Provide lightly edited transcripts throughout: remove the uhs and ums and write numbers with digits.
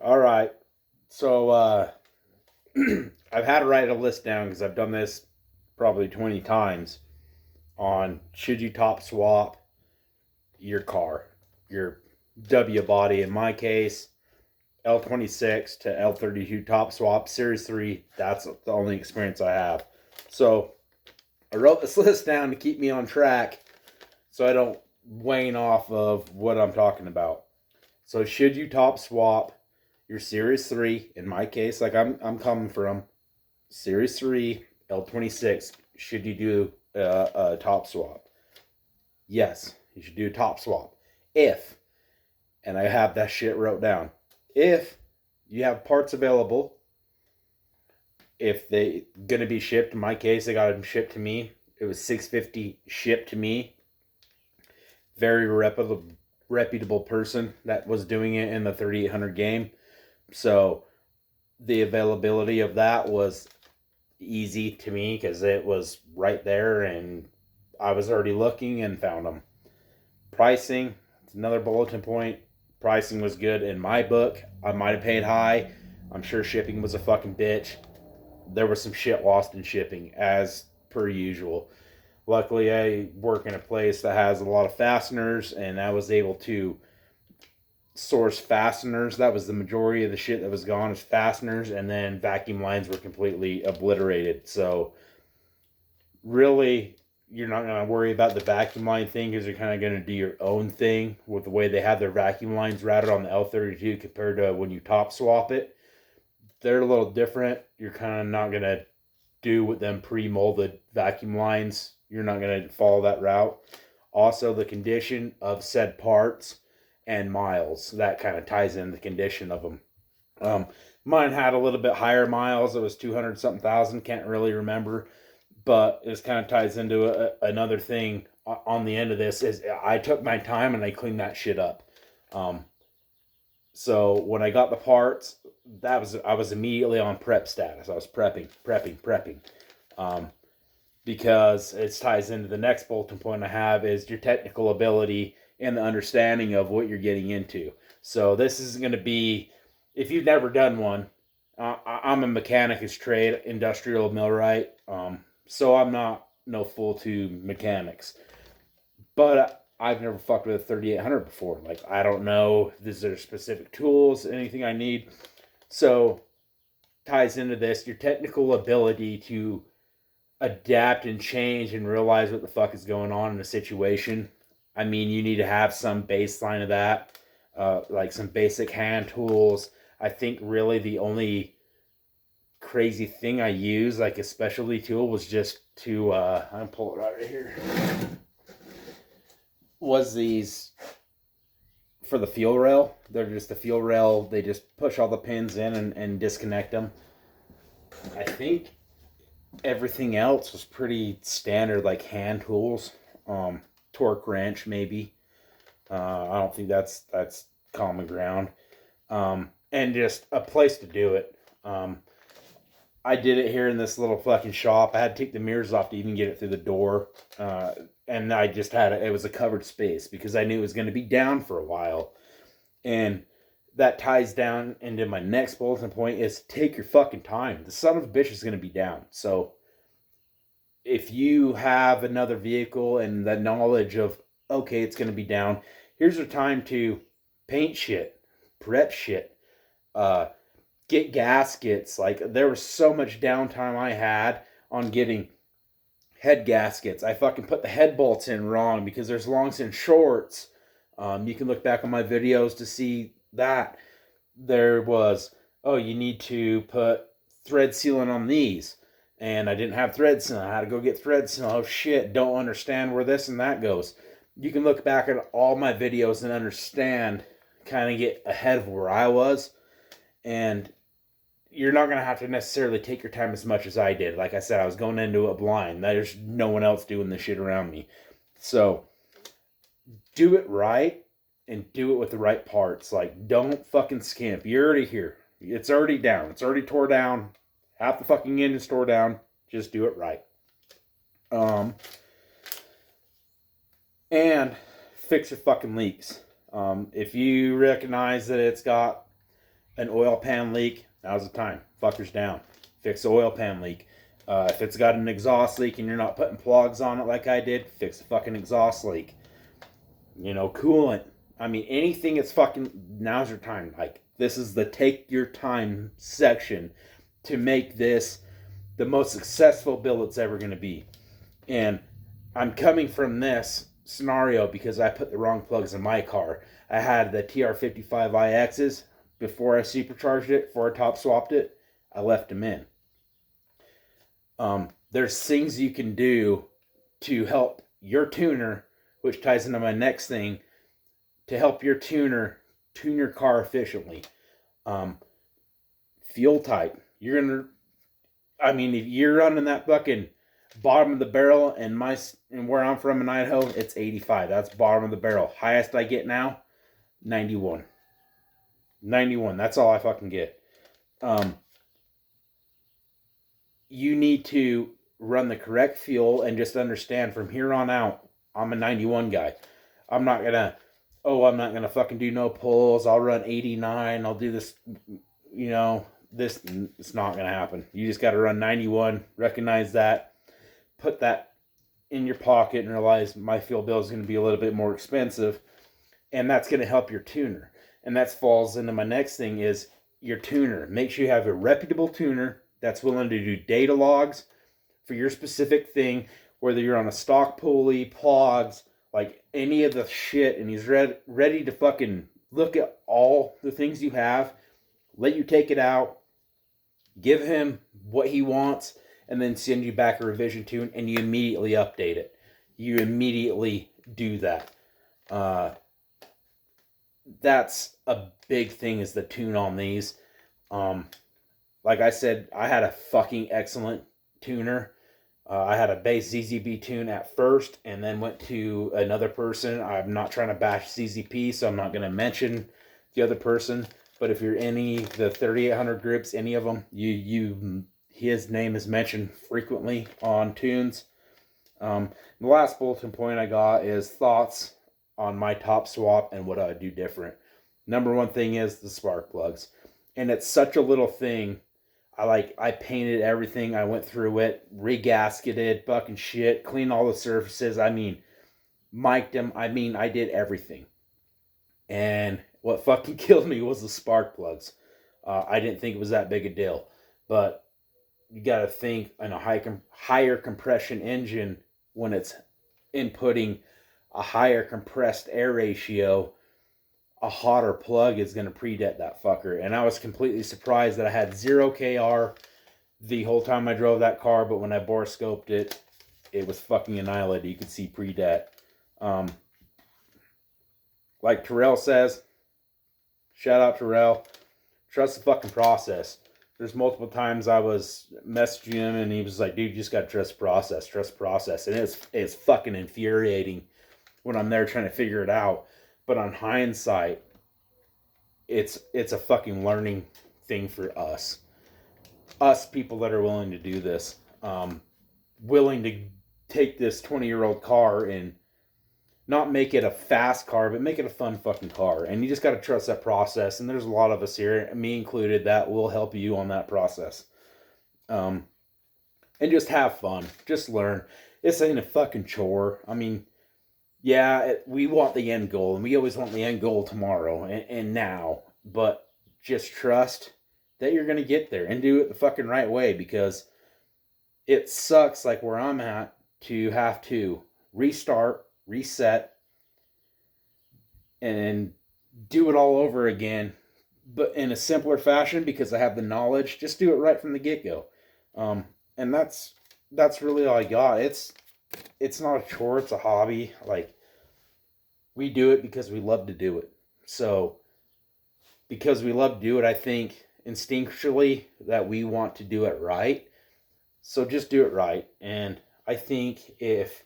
All right. So I've had to write a list down because I've done this probably 20 times on should you top swap your car, your W body in my case, L26 to L32 top swap Series 3. That's the only experience I have. So I wrote this list down to keep me on track so I don't wane off of what I'm talking about. So should you top swap your Series 3, in my case, like I'm coming from Series 3 L26, should you do a top swap? Yes, you should do a top swap. If, and I have that shit wrote down, if you have parts available, if they gonna be shipped, in my case, they got them shipped to me. It was $650 shipped to me. Very reputable person that was doing it in the 3800 game. So the availability of that was easy to me because it was right there and I was already looking and found them. Pricing, it's another bulletin point. Pricing was good in my book. I might have paid high. I'm sure shipping was a fucking bitch. There was some shit lost in shipping, as per usual. Luckily, I work in a place that has a lot of fasteners, and I was able to source fasteners. That was the majority of the shit that was gone, is fasteners, and then vacuum lines were completely obliterated. So, really, you're not going to worry about the vacuum line thing because you're kind of going to do your own thing with the way they have their vacuum lines routed on the L32 compared to when you top swap it. They're a little different. You're kind of not going to do with them pre-molded vacuum lines. You're not going to follow that route. Also, the condition of said parts and miles, that kind of ties in the condition of them. Mine had a little bit higher miles. It was 200 something thousand. Can't really remember, but it kind of ties into another thing on the end of this is I took my time and I cleaned that shit up. So when I got the parts, I was immediately on prep status. I was prepping. Because it ties into the next bulletin point I have is your technical ability and the understanding of what you're getting into. So this is going to be, if you've never done one, I'm a mechanic's trade, industrial millwright. So I'm not no full tube mechanics, but I've never fucked with a 3800 before. Like, I don't know if there specific tools, anything I need. So ties into this, your technical ability to adapt and change and realize what the fuck is going on in a situation. I mean, you need to have some baseline of that, like some basic hand tools. I think really the only crazy thing I use, like a specialty tool, was just to, I'm pull it out right here, was these for the fuel rail. They're just the fuel rail. They just push all the pins in and disconnect them. I think everything else was pretty standard, like hand tools, torque wrench maybe. I don't think that's common ground, and just a place to do it. I did it here in this little fucking shop. I had to take the mirrors off to even get it through the door, and I just had it was a covered space because I knew it was going to be down for a while, and that ties down into my next bulletin point is take your fucking time. The son of a bitch is going to be down. So if you have another vehicle and the knowledge of, okay, it's going to be down, here's your time to paint shit, prep shit, get gaskets. Like, there was so much downtime I had on getting head gaskets. I fucking put the head bolts in wrong because there's longs and shorts. You can look back on my videos to see that. There was, oh, you need to put thread sealant on these. And I didn't have thread sealant. I had to go get thread sealant. Oh shit, don't understand where this and that goes. You can look back at all my videos and understand, kind of get ahead of where I was. And you're not going to have to necessarily take your time as much as I did. Like I said, I was going into it blind. There's no one else doing this shit around me. So do it right and do it with the right parts. Like, don't fucking skimp. You're already here. It's already down. It's already tore down. Half the fucking engine's tore down. Just do it right. And fix your fucking leaks. If you recognize that it's got an oil pan leak, now's the time. Fuckers down. Fix the oil pan leak. If it's got an exhaust leak and you're not putting plugs on it like I did, fix the fucking exhaust leak. Coolant. I mean, anything that's fucking, now's your time. Like, this is the take your time section to make this the most successful build it's ever going to be. And I'm coming from this scenario because I put the wrong plugs in my car. I had the TR55IXs before I supercharged it, before I top swapped it. I left them in. There's things you can do to help your tuner, which ties into my next thing, to help your tuner tune your car efficiently. Fuel type. If you're running that fucking bottom of the barrel, and where I'm from in Idaho, it's 85. That's bottom of the barrel. Highest I get now, 91. 91. That's all I fucking get. You need to run the correct fuel and just understand from here on out, I'm a 91 guy. I'm not gonna fucking do no pulls. I'll run 89. I'll do this, it's not gonna happen. You just gotta run 91. Recognize that. Put that in your pocket and realize my fuel bill is gonna be a little bit more expensive. And that's gonna help your tuner. And that falls into my next thing is your tuner. Make sure you have a reputable tuner that's willing to do data logs for your specific thing, whether you're on a stock pulley, plugs, like any of the shit, and he's ready to fucking look at all the things you have, let you take it out, give him what he wants, and then send you back a revision tune, and you immediately update it. You immediately do that. That's a big thing, is the tune on these. Like I said, I had a fucking excellent tuner. I had a base ZZB tune at first, and then went to another person. I'm not trying to bash ZZP, so I'm not going to mention the other person. But if you're the 3800 groups, any of them, his name is mentioned frequently on tunes. The last bulletin point I got is thoughts on my top swap and what I would do different. Number one thing is the spark plugs. And it's such a little thing. I painted everything. I went through it, regasketed, fucking shit, cleaned all the surfaces. Mic'd them. I did everything. And what fucking killed me was the spark plugs. I didn't think it was that big a deal. But you got to think in a higher compression engine, when it's inputting a higher compressed air ratio, a hotter plug is going to predate that fucker. And I was completely surprised that I had 0 KR the whole time I drove that car, but when I bore scoped it, it was fucking annihilated. You could see predate. Like Terrell says, shout out Terrell, trust the fucking process. There's multiple times I was messaging him and he was like, dude, you just got to trust process. And it's fucking infuriating when I'm there trying to figure it out. But on hindsight, it's a fucking learning thing for us. Us people that are willing to do this. Willing to take this 20-year-old car and not make it a fast car, but make it a fun fucking car. And you just got to trust that process. And there's a lot of us here, me included, that will help you on that process. And just have fun. Just learn. This ain't a fucking chore. We want the end goal, and we always want the end goal tomorrow and now. But just trust that you're going to get there and do it the fucking right way, because it sucks, like where I'm at, to have to restart, reset, and do it all over again, but in a simpler fashion, because I have the knowledge. Just do it right from the get-go. And that's really all I got. It's not a chore, it's a hobby. Like, we do it because we love to do it. So, because we love to do it, I think instinctually that we want to do it right. So just do it right. And I think if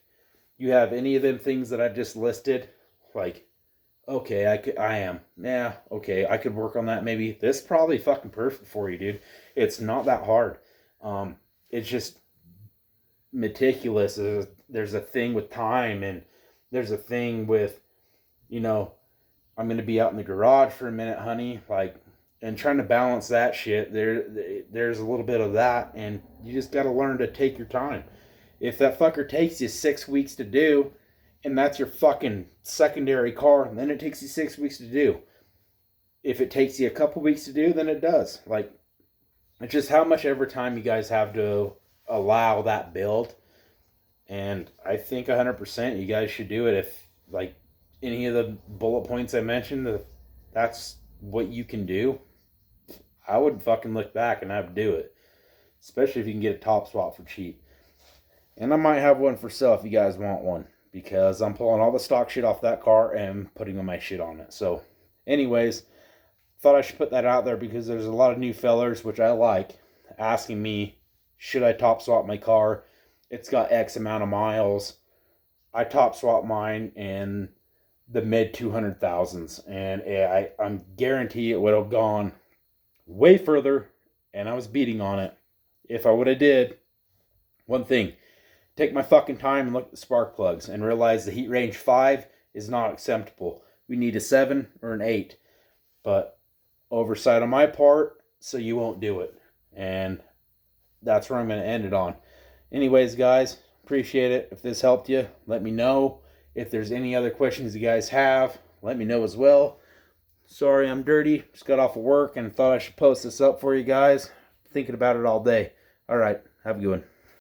you have any of them things that I just listed, like, okay, I could work on that maybe. This is probably fucking perfect for you, dude. It's not that hard. It's just meticulous. There's a thing with time, and there's a thing with, I'm going to be out in the garage for a minute, honey. Like, and trying to balance that shit, there's a little bit of that, and you just got to learn to take your time. If that fucker takes you 6 weeks to do, and that's your fucking secondary car, then it takes you 6 weeks to do. If it takes you a couple weeks to do, then it does. Like, it's just how much overtime you guys have to allow that build. And I think 100% you guys should do it. If, like, any of the bullet points I mentioned, that's what you can do, I would fucking look back and I would do it. Especially if you can get a top swap for cheap. And I might have one for sale if you guys want one, because I'm pulling all the stock shit off that car and putting my shit on it. So, anyways, thought I should put that out there because there's a lot of new fellers, which I like, asking me, should I top swap my car? It's got X amount of miles. I top swap mine in the mid 200,000s, and I'm guarantee it would have gone way further, and I was beating on it. If I would have did one thing, take my fucking time and look at the spark plugs and realize the heat range 5 is not acceptable. We need a 7 or an 8. But oversight on my part, so you won't do it. And that's where I'm going to end it on. Anyways, guys, appreciate it. If this helped you, let me know. If there's any other questions you guys have, let me know as well. Sorry I'm dirty. Just got off of work and thought I should post this up for you guys. Thinking about it all day. All right, have a good one.